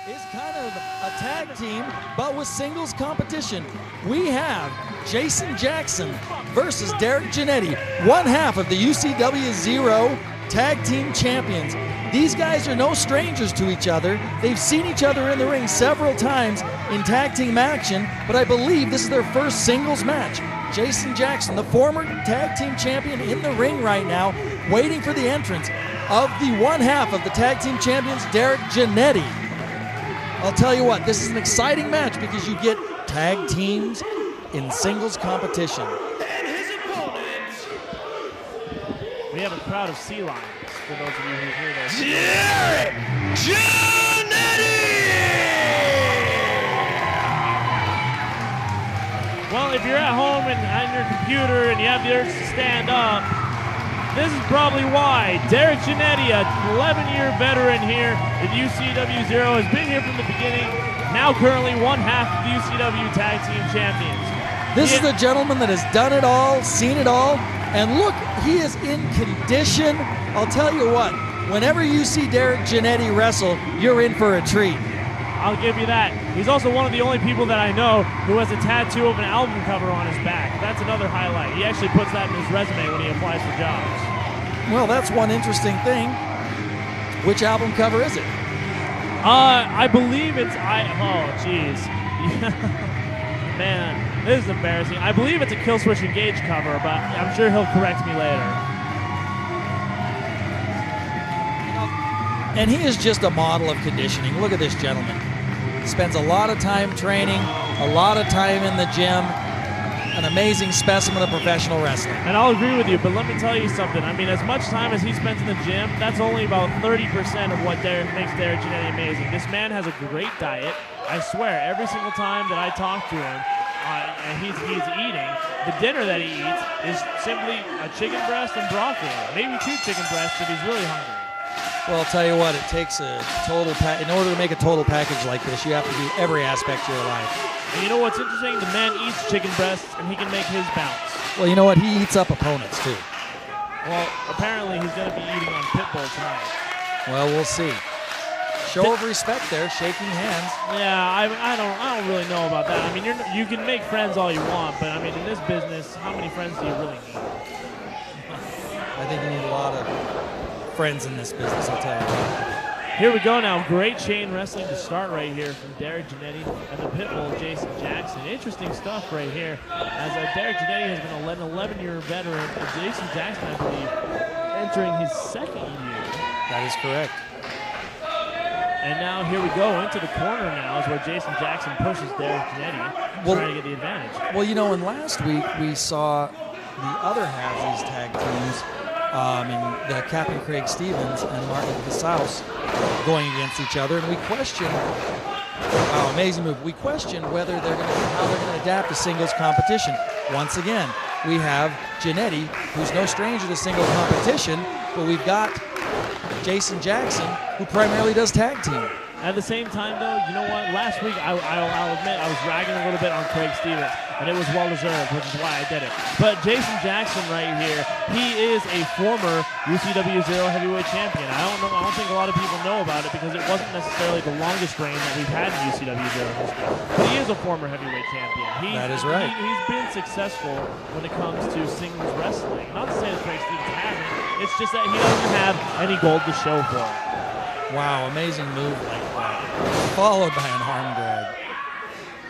is kind of a tag team, but with singles competition. We have Jaxon versus Derrick Jannetty, one half of the UCW Zero Tag Team Champions. These guys are no strangers to each other. They've seen each other in the ring several times in tag team action, but I believe this is their first singles match. Jaxon, the former tag team champion, in the ring right now, waiting for the entrance of the one half of the tag team champions, Derrick Jannetty. I'll tell you what, this is an exciting match because you get tag teams in singles competition. And his opponent. We have a crowd of sea lions, for those of you who hear this. Derrick Jannetty! Well, if you're at home and on your computer and you have the urge to stand up, this is probably why. Derrick Jannetty, an 11-year veteran here at UCW Zero, has been here from the beginning, now currently one half of the UCW Tag Team Champions. This is the gentleman that has done it all, seen it all, and look, he is in condition. I'll tell you what, whenever you see Derrick Jannetty wrestle, you're in for a treat. I'll give you that. He's also one of the only people that I know who has a tattoo of an album cover on his back. That's another highlight. He actually puts that in his resume when he applies for jobs. Well, that's one interesting thing. Which album cover is it? I believe it's oh, jeez. Man, this is embarrassing. I believe it's a Killswitch Engage cover, but I'm sure he'll correct me later. And he is just a model of conditioning. Look at this gentleman. Spends a lot of time training, a lot of time in the gym. An amazing specimen of professional wrestling. And I'll agree with you, but let me tell you something. I mean, as much time as he spends in the gym, that's only about 30% of what makes Derrick Jannetty amazing. This man has a great diet. I swear, every single time that I talk to him, and he's eating, the dinner that he eats is simply a chicken breast and broccoli. Maybe 2 chicken breasts if he's really hungry. Well, I'll tell you what, it takes a total in order to make a total package like this, you have to do every aspect of your life. And you know what's interesting? The man eats chicken breasts, and he can make his bounce. Well, you know what? He eats up opponents, too. Well, apparently he's going to be eating on Pitbull tonight. Well, we'll see. Show of respect there, shaking hands. Yeah, I don't really know about that. I mean, you can make friends all you want, but I mean, in this business, how many friends do you really need? I think you need a lot of friends in this business, I'll tell you. Here we go now. Great chain wrestling to start right here from Derrick Jannetty and the Pitbull, Jaxon. Interesting stuff right here, as Derrick Jannetty has been an 11-year veteran, and Jaxon, I believe, entering his second year. That is correct. And now here we go into the corner now, is where Jaxon pushes Derrick Jannetty, trying to get the advantage. Well, you know, and last week we saw the other half of these tag teams, in the Captain Craig Stevens and Martin Casals going against each other, and we questioned, wow, amazing move. We questioned how they're going to adapt to singles competition. Once again, we have Jannetty, who's no stranger to single competition, but we've got Jaxon, who primarily does tag team. At the same time, though, you know what? Last week, I'll admit, I was ragging a little bit on Craig Stevens, and it was well-deserved, which is why I did it. But Jaxon right here, he is a former UCW Zero Heavyweight Champion. I don't think a lot of people know about it because it wasn't necessarily the longest reign that we've had in UCW Zero history. But he is a former heavyweight champion. That is right. He's been successful when it comes to singles wrestling. Not to say that Craig Stevens hasn't. It's just that he doesn't have any gold to show for it. Wow, amazing move like that. Followed by an arm drag.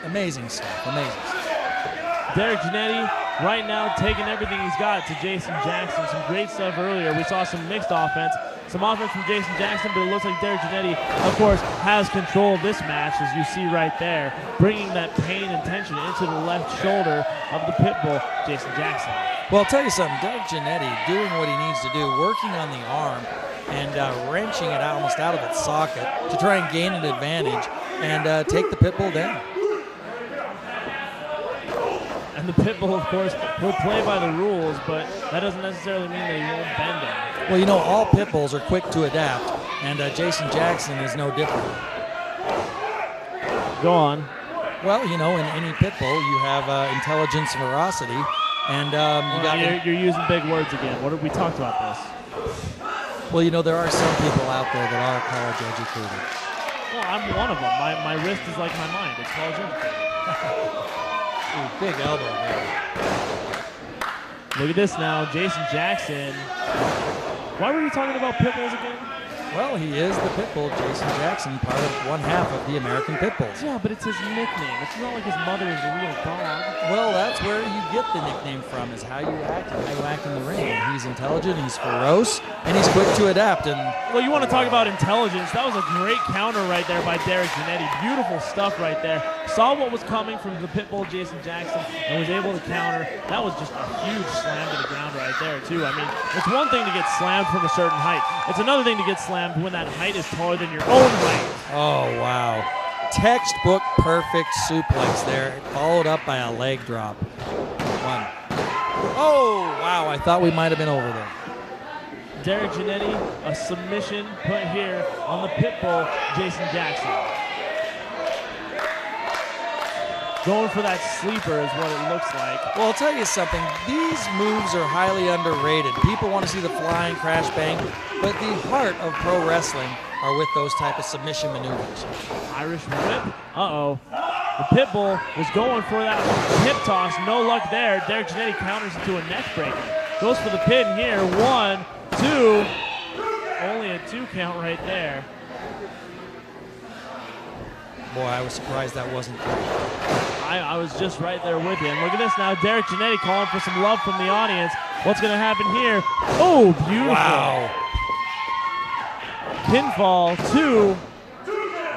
Amazing stuff, amazing stuff. Derrick Jannetty right now taking everything he's got to Jaxon. Some great stuff earlier. We saw some mixed offense. Some offense from Jaxon, but it looks like Derrick Jannetty, of course, has control of this match, as you see right there, bringing that pain and tension into the left shoulder of the Pitbull, Jaxon. Well, I'll tell you something. Derrick Jannetty doing what he needs to do, working on the arm, and wrenching it almost out of its socket to try and gain an advantage and take the Pitbull down. And the Pitbull, of course, will play by the rules, but that doesn't necessarily mean that he won't bend them. Well, you know, all Pitbulls are quick to adapt, and Jaxon is no different. Go on. Well, you know, in any Pitbull, you have intelligence and ferocity, and you're using big words again. We talked about this. Well, you know, there are some people out there that are college educated. Well, I'm one of them. My wrist is like my mind. It's college educated. Ooh, big elbow there. Look at this now. Jason Jaxon. Why were you talking about pit bulls again? Well, he is the Pitbull, Jason Jaxon, part of one half of the American Pitbulls. Yeah, but it's his nickname. It's not like his mother is a real dog. Well, that's where you get the nickname from, is how you act and how you act in the ring. And he's intelligent, he's ferocious, and he's quick to adapt. And well, you want to talk about intelligence. That was a great counter right there by Derrick Jannetty. Beautiful stuff right there. Saw what was coming from the Pitbull, Jason Jaxon, and was able to counter. That was just a huge slam to the ground right there, too. I mean, it's one thing to get slammed from a certain height. It's another thing to get slammed when that height is taller than your own height. oh, wow. Textbook perfect suplex there, followed up by a leg drop. One. Oh, wow, I thought we might have been over there. Derrick Jannetty, a submission put here on the Pitbull, Jason Jaxon. Going for that sleeper is what it looks like. Well, I'll tell you something. These moves are highly underrated. People want to see the flying crash bang, but the heart of pro wrestling are with those type of submission maneuvers. Irish whip. Uh-oh. The Pitbull was going for that hip toss. No luck there. Derrick Jannetty counters into a neck breaker. Goes for the pin here. 1, 2. Only a 2 count right there. Boy, I was surprised that wasn't three. I was just right there with you. And look at this now. Derrick Jannetty calling for some love from the audience. What's going to happen here? Oh, beautiful. Wow. Pinfall, 2.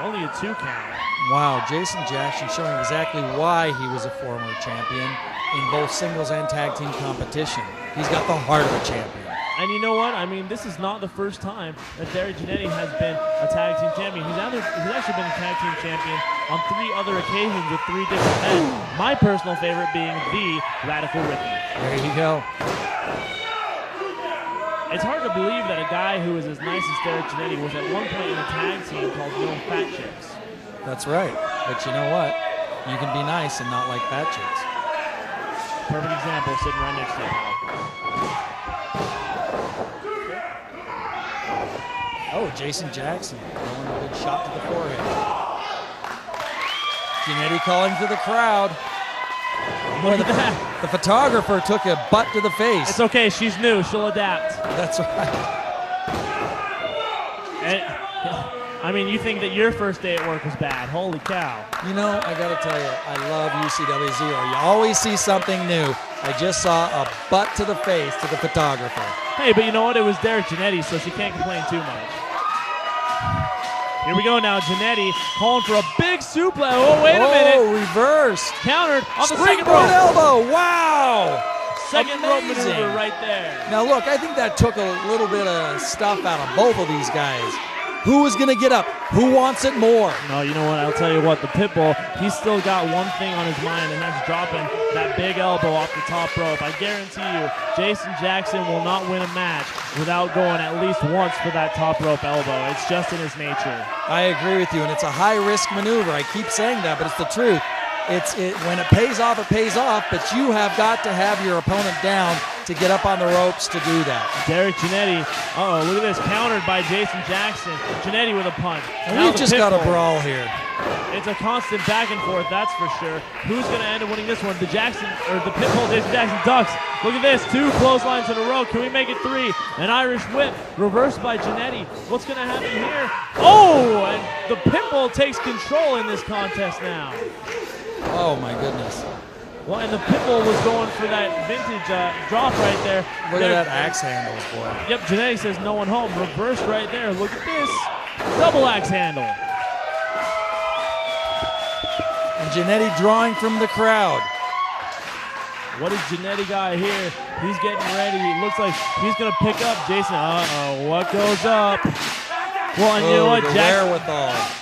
Only a 2 count. Wow, Jason Jaxon showing exactly why he was a former champion in both singles and tag team competition. He's got the heart of a champion. And you know what? I mean, this is not the first time that Derrick Jannetty has been a tag team champion. He's actually been a tag team champion on 3 other occasions with 3 different men. My personal favorite being the Radical Ricky. There you go. It's hard to believe that a guy who is as nice as Derrick Jannetty was at one point in a tag team called No Fat Chicks. That's right. But you know what? You can be nice and not like fat chicks. Perfect example sitting right next to you. Oh, Jason Jaxon throwing a good shot to the forehead. Jannetty calling to the crowd. Look at that. The photographer took a butt to the face. It's okay. She's new. She'll adapt. That's right. And, I mean, you think that your first day at work was bad. Holy cow. You know, I got to tell you, I love UCW Zero. You always see something new. I just saw a butt to the face to the photographer. Hey, but you know what? It was Derrick Jannetty, so she can't complain too much. Here we go now. Jannetty calling for a big suplex. Oh, wait a minute. Oh, reversed. Countered on the second Springboard rope. elbow. Wow. Second rope Amazing. maneuver right there. Now, look, I think that took a little bit of stuff out of both of these guys. Who is going to get up? Who wants it more? No, you know what? I'll tell you what. The Pitbull, he's still got one thing on his mind, and that's dropping that big elbow off the top rope. I guarantee you, Jason Jaxon will not win a match without going at least once for that top rope elbow. It's just in his nature. I agree with you, and it's a high-risk maneuver. I keep saying that, but it's the truth. When it pays off, but you have got to have your opponent down to get up on the ropes to do that. Derrick Jannetty, look at this, countered by Jason Jaxon. Jannetty with a punch. And we've just got a brawl here. It's a constant back and forth, that's for sure. Who's going to end up winning this one? The Pitbull, Jason Jaxon ducks. Look at this, 2 clotheslines in a row. Can we make it 3? An Irish whip, reversed by Jannetty. What's going to happen here? Oh, and the Pitbull takes control in this contest now. Oh, my goodness. Well, and the Pitbull was going for that vintage drop right there. Look at that axe handle, boy. Yep, Jannetty says no one home. Reversed right there. Look at this. Double axe handle. And Jannetty drawing from the crowd. What is Jannetty got here? He's getting ready. It looks like he's going to pick up Jason. Uh-oh, what goes up? Well, and you know what? The wherewithal.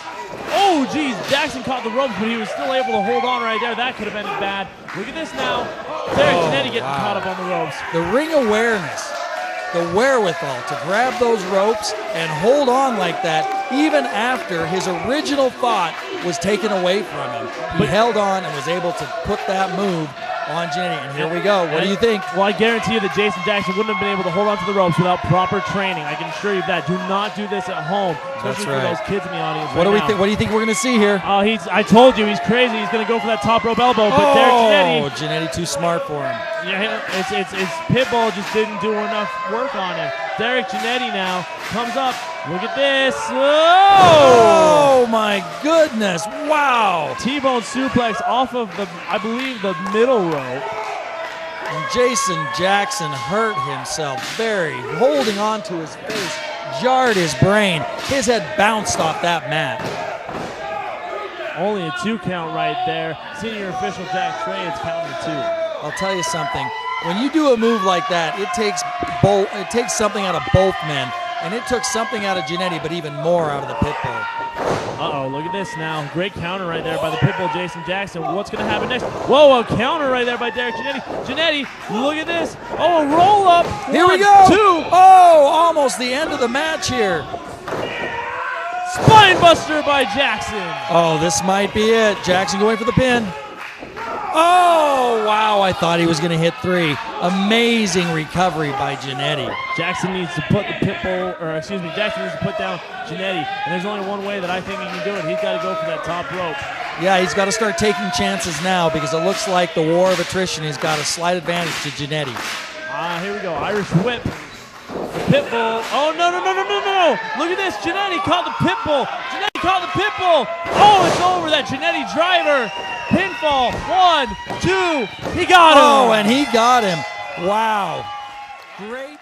Oh, geez, Jaxon caught the ropes, but he was still able to hold on right there. That could have ended bad. Look at this now. Derrick Jannetty getting caught up on the ropes. The ring awareness, the wherewithal to grab those ropes and hold on like that, even after his original thought was taken away from him. He held on and was able to put that move on Jannetty. And here we go. What do you think? Well, I guarantee you that Jason Jaxon wouldn't have been able to hold on to the ropes without proper training. I can assure you of that. Do not do this at home, especially for those kids in the audience. What do we think? What do you think we're going to see here? Oh, I told you, he's crazy. He's going to go for that top rope elbow, but Derrick Jannetty. Jannetty too smart for him. Yeah, it's Pitbull just didn't do enough work on him. Derrick Jannetty now comes up. Look at this. Oh my goodness. Wow. T-bone suplex off of I believe, the middle rope. And Jason Jaxon hurt himself holding on to his face, jarred his brain. His head bounced off that mat. Only a 2 count right there. Senior official Jack Trey, it's counting 2. I'll tell you something. When you do a move like that, it takes something out of both men. And it took something out of Jannetty, but even more out of the Pitbull. Uh-oh, look at this now. Great counter right there by the Pitbull, Jason Jaxon. What's going to happen next? Whoa, a counter right there by Derrick Jannetty. Jannetty, look at this. Oh, a roll-up. Here we go. 1, 2. Oh, almost the end of the match here. Spine buster by Jaxon. Oh, this might be it. Jaxon going for the pin. Oh, wow. I thought he was going to hit 3. Amazing recovery by Jannetty. Jaxon needs to put Jaxon needs to put down Jannetty. And there's only one way that I think he can do it. He's got to go for that top rope. Yeah, he's got to start taking chances now because it looks like the war of attrition has got a slight advantage to Jannetty. Here we go. Irish whip. The Pitbull. Oh, no. Look at this. Jannetty caught the Pitbull. Jannetty caught the Pitbull. Oh, it's over. That Jannetty driver. Pinfall. 1, 2. He got him. Oh, and he got him. Wow. Great.